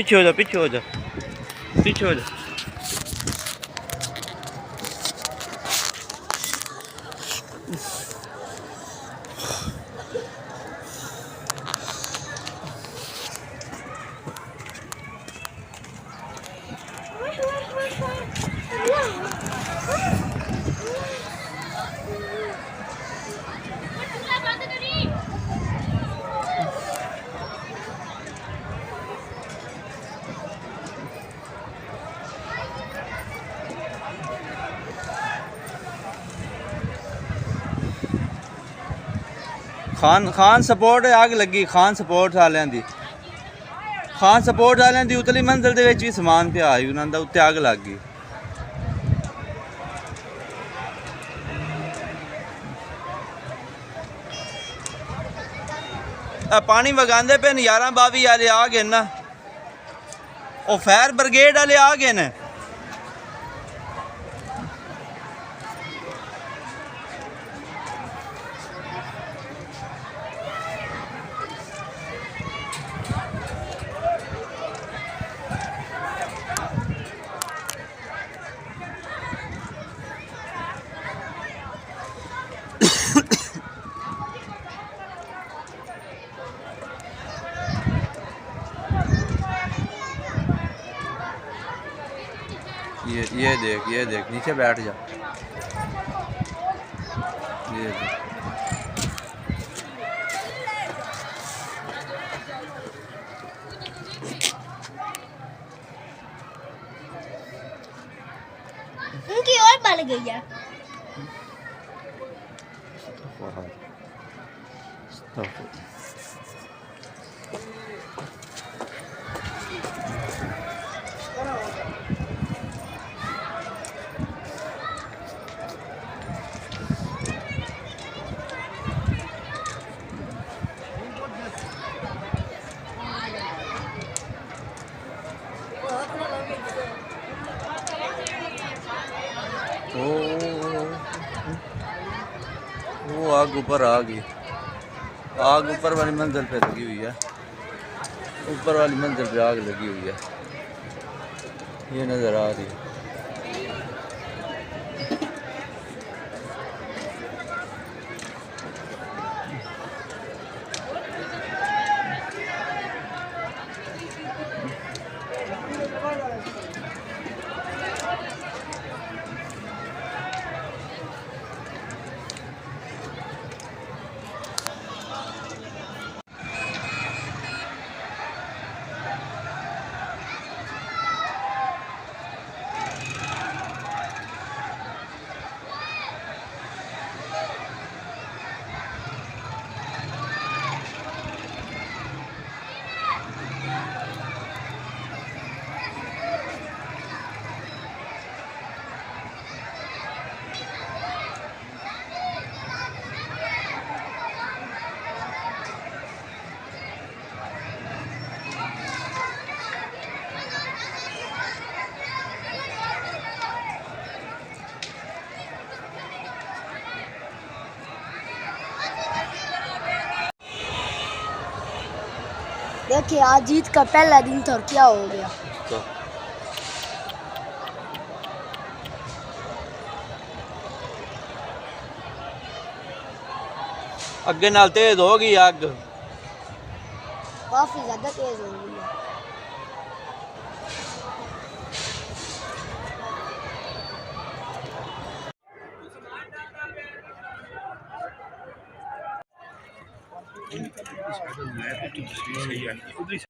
पीछे हो जा, पीछे हो जा, पीछे हो जा। खान सपोर्ट आग लगी। खान सपोर्ट वालियां दी, खान सपोर्ट वालियां दी उतली मंजिल दे विच भी समान पिया ही, उन्हां दा उत्ते आग लग गई। पानी वगांदे पे 11-22 वाले आ गए ना, वो फायर ब्रिगेड वाले आ गए न। ये देख नीचे बैठ जा। ये देख। उनकी और बन गई है। वो आग ऊपर आ गई। आग ऊपर वाली मंजिल पे लगी हुई है, ऊपर वाली मंजिल पे आग लगी हुई है, ये नज़र आ रही है। देखिए आज जीत का पहला दिन था, क्या हो गया। तो अगे नाल तेज हो गई आग, काफी ज्यादा तेज हो गई है।